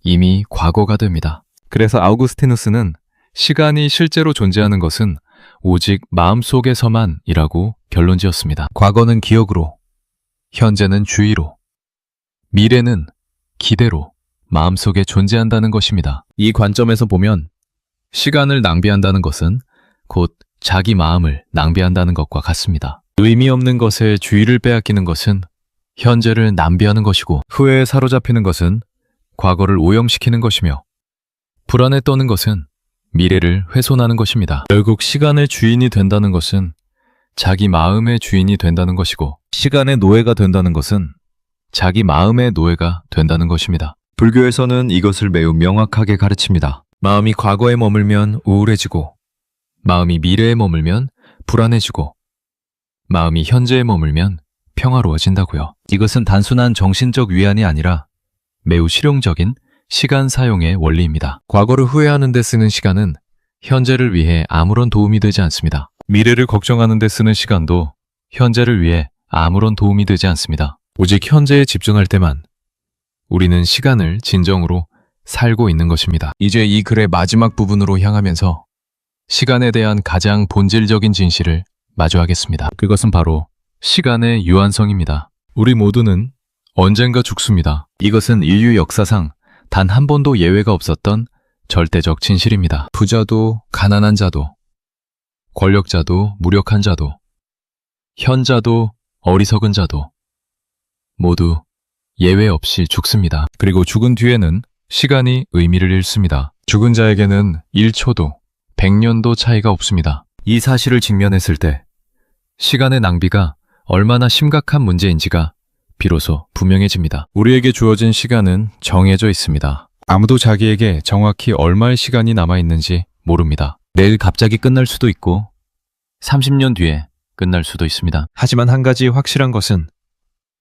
이미 과거가 됩니다. 그래서 아우구스티누스는 시간이 실제로 존재하는 것은 오직 마음속에서만이라고 결론지었습니다. 과거는 기억으로, 현재는 주의로, 미래는 기대로 마음속에 존재한다는 것입니다. 이 관점에서 보면 시간을 낭비한다는 것은 곧 자기 마음을 낭비한다는 것과 같습니다. 의미 없는 것에 주의를 빼앗기는 것은 현재를 낭비하는 것이고 후회에 사로잡히는 것은 과거를 오염시키는 것이며 불안에 떠는 것은 미래를 훼손하는 것입니다. 결국 시간의 주인이 된다는 것은 자기 마음의 주인이 된다는 것이고 시간의 노예가 된다는 것은 자기 마음의 노예가 된다는 것입니다. 불교에서는 이것을 매우 명확하게 가르칩니다. 마음이 과거에 머물면 우울해지고 마음이 미래에 머물면 불안해지고 마음이 현재에 머물면 평화로워진다고요. 이것은 단순한 정신적 위안이 아니라 매우 실용적인 시간 사용의 원리입니다. 과거를 후회하는 데 쓰는 시간은 현재를 위해 아무런 도움이 되지 않습니다. 미래를 걱정하는 데 쓰는 시간도 현재를 위해 아무런 도움이 되지 않습니다. 오직 현재에 집중할 때만 우리는 시간을 진정으로 살고 있는 것입니다. 이제 이 글의 마지막 부분으로 향하면서 시간에 대한 가장 본질적인 진실을 마주하겠습니다. 그것은 바로 시간의 유한성입니다. 우리 모두는 언젠가 죽습니다. 이것은 인류 역사상 단 한 번도 예외가 없었던 절대적 진실입니다. 부자도 가난한 자도, 권력자도 무력한 자도, 현자도 어리석은 자도 모두 예외 없이 죽습니다. 그리고 죽은 뒤에는 시간이 의미를 잃습니다. 죽은 자에게는 1초도 100년도 차이가 없습니다. 이 사실을 직면했을 때 시간의 낭비가 얼마나 심각한 문제인지가 비로소 분명해집니다. 우리에게 주어진 시간은 정해져 있습니다. 아무도 자기에게 정확히 얼마의 시간이 남아있는지 모릅니다. 내일 갑자기 끝날 수도 있고 30년 뒤에 끝날 수도 있습니다. 하지만 한 가지 확실한 것은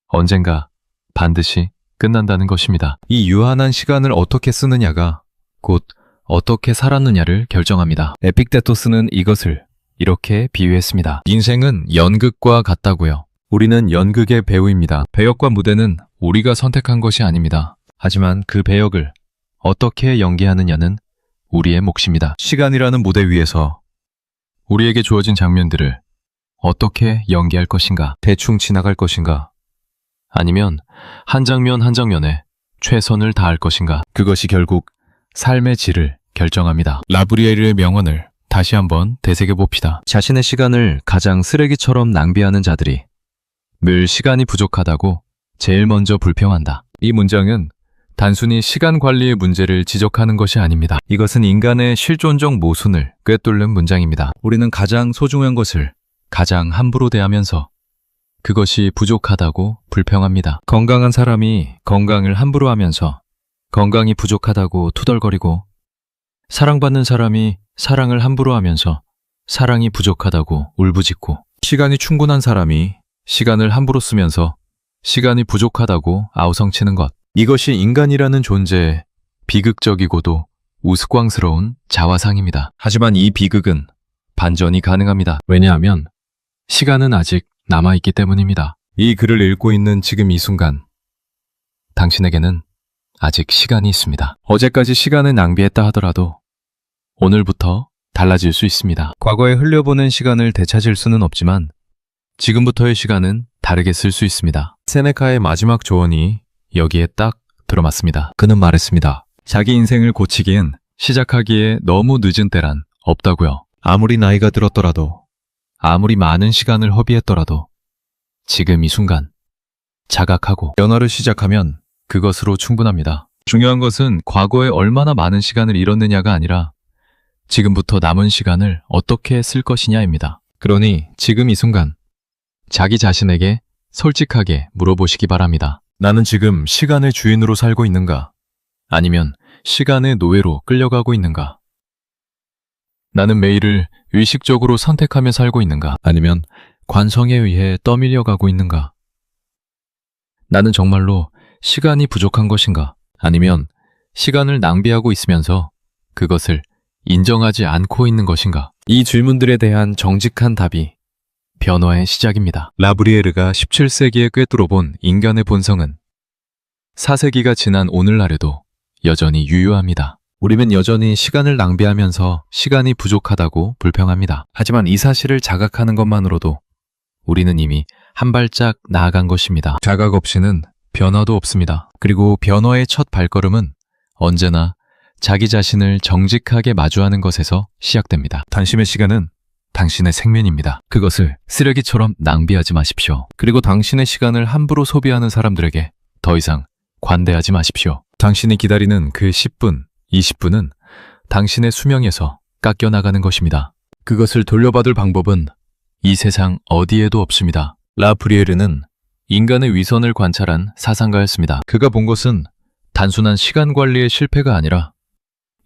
언젠가 반드시 끝난다는 것입니다. 이 유한한 시간을 어떻게 쓰느냐가 곧 어떻게 살았느냐를 결정합니다. 에픽테토스는 이것을 이렇게 비유했습니다. 인생은 연극과 같다고요. 우리는 연극의 배우입니다. 배역과 무대는 우리가 선택한 것이 아닙니다. 하지만 그 배역을 어떻게 연기하느냐는 우리의 몫입니다. 시간이라는 무대 위에서 우리에게 주어진 장면들을 어떻게 연기할 것인가? 대충 지나갈 것인가? 아니면 한 장면 한 장면에 최선을 다할 것인가? 그것이 결국 삶의 질을 결정합니다. 라브리에르의 명언을 다시 한번 되새겨봅시다. 자신의 시간을 가장 쓰레기처럼 낭비하는 자들이 늘 시간이 부족하다고 제일 먼저 불평한다. 이 문장은 단순히 시간 관리의 문제를 지적하는 것이 아닙니다. 이것은 인간의 실존적 모순을 꿰뚫는 문장입니다. 우리는 가장 소중한 것을 가장 함부로 대하면서 그것이 부족하다고 불평합니다. 건강한 사람이 건강을 함부로 하면서 건강이 부족하다고 투덜거리고 사랑받는 사람이 사랑을 함부로 하면서 사랑이 부족하다고 울부짖고 시간이 충분한 사람이 시간을 함부로 쓰면서 시간이 부족하다고 아우성치는 것. 이것이 인간이라는 존재의 비극적이고도 우스꽝스러운 자화상입니다. 하지만 이 비극은 반전이 가능합니다. 왜냐하면 시간은 아직 남아있기 때문입니다. 이 글을 읽고 있는 지금 이 순간 당신에게는 아직 시간이 있습니다. 어제까지 시간을 낭비했다 하더라도 오늘부터 달라질 수 있습니다. 과거에 흘려보낸 시간을 되찾을 수는 없지만 지금부터의 시간은 다르게 쓸 수 있습니다. 세네카의 마지막 조언이 여기에 딱 들어맞습니다. 그는 말했습니다. 자기 인생을 고치기엔 시작하기에 너무 늦은 때란 없다고요. 아무리 나이가 들었더라도, 아무리 많은 시간을 허비했더라도 지금 이 순간 자각하고 변화를 시작하면 그것으로 충분합니다. 중요한 것은 과거에 얼마나 많은 시간을 잃었느냐가 아니라 지금부터 남은 시간을 어떻게 쓸 것이냐입니다. 그러니 지금 이 순간 자기 자신에게 솔직하게 물어보시기 바랍니다. 나는 지금 시간의 주인으로 살고 있는가? 아니면 시간의 노예로 끌려가고 있는가? 나는 매일을 의식적으로 선택하며 살고 있는가? 아니면 관성에 의해 떠밀려가고 있는가? 나는 정말로 시간이 부족한 것인가? 아니면 시간을 낭비하고 있으면서 그것을 인정하지 않고 있는 것인가? 이 질문들에 대한 정직한 답이 변화의 시작입니다. 라브리에르가 17세기에 꿰뚫어본 인간의 본성은 4세기가 지난 오늘날에도 여전히 유효합니다. 우리는 여전히 시간을 낭비하면서 시간이 부족하다고 불평합니다. 하지만 이 사실을 자각하는 것만으로도 우리는 이미 한 발짝 나아간 것입니다. 자각 없이는 변화도 없습니다. 그리고 변화의 첫 발걸음은 언제나 자기 자신을 정직하게 마주하는 것에서 시작됩니다. 당신의 시간은 당신의 생명입니다. 그것을 쓰레기처럼 낭비하지 마십시오. 그리고 당신의 시간을 함부로 소비하는 사람들에게 더 이상 관대하지 마십시오. 당신이 기다리는 그 10분, 20분은 당신의 수명에서 깎여나가는 것입니다. 그것을 돌려받을 방법은 이 세상 어디에도 없습니다. 라브리에르는 인간의 위선을 관찰한 사상가였습니다. 그가 본 것은 단순한 시간 관리의 실패가 아니라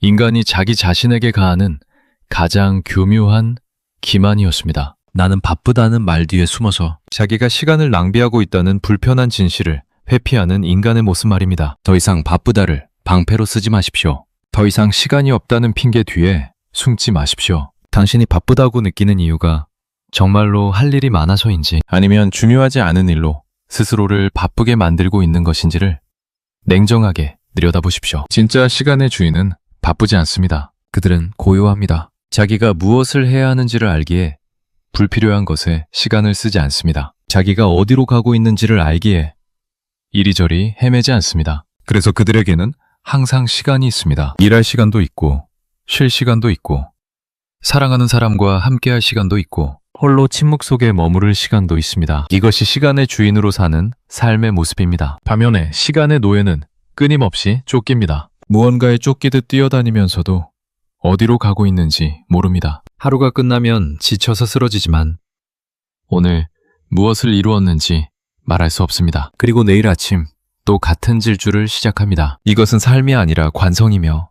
인간이 자기 자신에게 가하는 가장 교묘한 기만이었습니다. 나는 바쁘다는 말 뒤에 숨어서 자기가 시간을 낭비하고 있다는 불편한 진실을 회피하는 인간의 모습 말입니다. 더 이상 바쁘다를 방패로 쓰지 마십시오. 더 이상 시간이 없다는 핑계 뒤에 숨지 마십시오. 당신이 바쁘다고 느끼는 이유가 정말로 할 일이 많아서인지 아니면 중요하지 않은 일로 스스로를 바쁘게 만들고 있는 것인지를 냉정하게 들여다보십시오. 진짜 시간의 주인은 바쁘지 않습니다. 그들은 고요합니다. 자기가 무엇을 해야 하는지를 알기에 불필요한 것에 시간을 쓰지 않습니다. 자기가 어디로 가고 있는지를 알기에 이리저리 헤매지 않습니다. 그래서 그들에게는 항상 시간이 있습니다. 일할 시간도 있고, 쉴 시간도 있고, 사랑하는 사람과 함께할 시간도 있고, 홀로 침묵 속에 머무를 시간도 있습니다. 이것이 시간의 주인으로 사는 삶의 모습입니다. 반면에 시간의 노예는 끊임없이 쫓깁니다. 무언가에 쫓기듯 뛰어다니면서도 어디로 가고 있는지 모릅니다. 하루가 끝나면 지쳐서 쓰러지지만 오늘 무엇을 이루었는지 말할 수 없습니다. 그리고 내일 아침 또 같은 질주를 시작합니다. 이것은 삶이 아니라 관성이며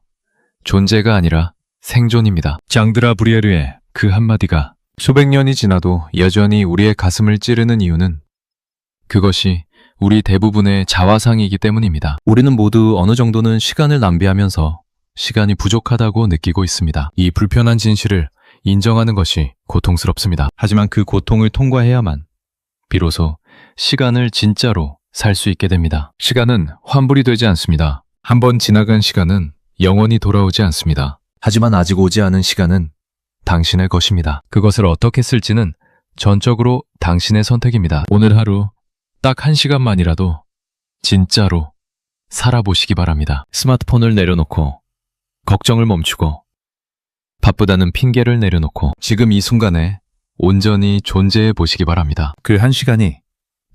존재가 아니라 생존입니다. 장드라 브리에르의 그 한마디가 수백 년이 지나도 여전히 우리의 가슴을 찌르는 이유는 그것이 우리 대부분의 자화상이기 때문입니다. 우리는 모두 어느 정도는 시간을 낭비하면서 시간이 부족하다고 느끼고 있습니다. 이 불편한 진실을 인정하는 것이 고통스럽습니다. 하지만 그 고통을 통과해야만 비로소 시간을 진짜로 살 수 있게 됩니다. 시간은 환불이 되지 않습니다. 한번 지나간 시간은 영원히 돌아오지 않습니다. 하지만 아직 오지 않은 시간은 당신의 것입니다. 그것을 어떻게 쓸지는 전적으로 당신의 선택입니다. 오늘 하루 딱 1시간만이라도 진짜로 살아보시기 바랍니다. 스마트폰을 내려놓고 걱정을 멈추고 바쁘다는 핑계를 내려놓고 지금 이 순간에 온전히 존재해 보시기 바랍니다. 그 1시간이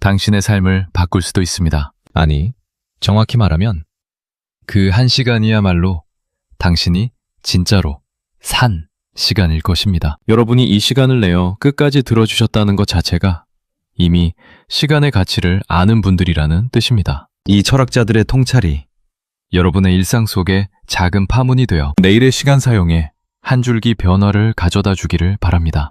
당신의 삶을 바꿀 수도 있습니다. 아니, 정확히 말하면 그 1시간이야말로 당신이 진짜로 산 시간일 것입니다. 여러분이 이 시간을 내어 끝까지 들어주셨다는 것 자체가 이미 시간의 가치를 아는 분들이라는 뜻입니다. 이 철학자들의 통찰이 여러분의 일상 속에 작은 파문이 되어 내일의 시간 사용에 한 줄기 변화를 가져다 주기를 바랍니다.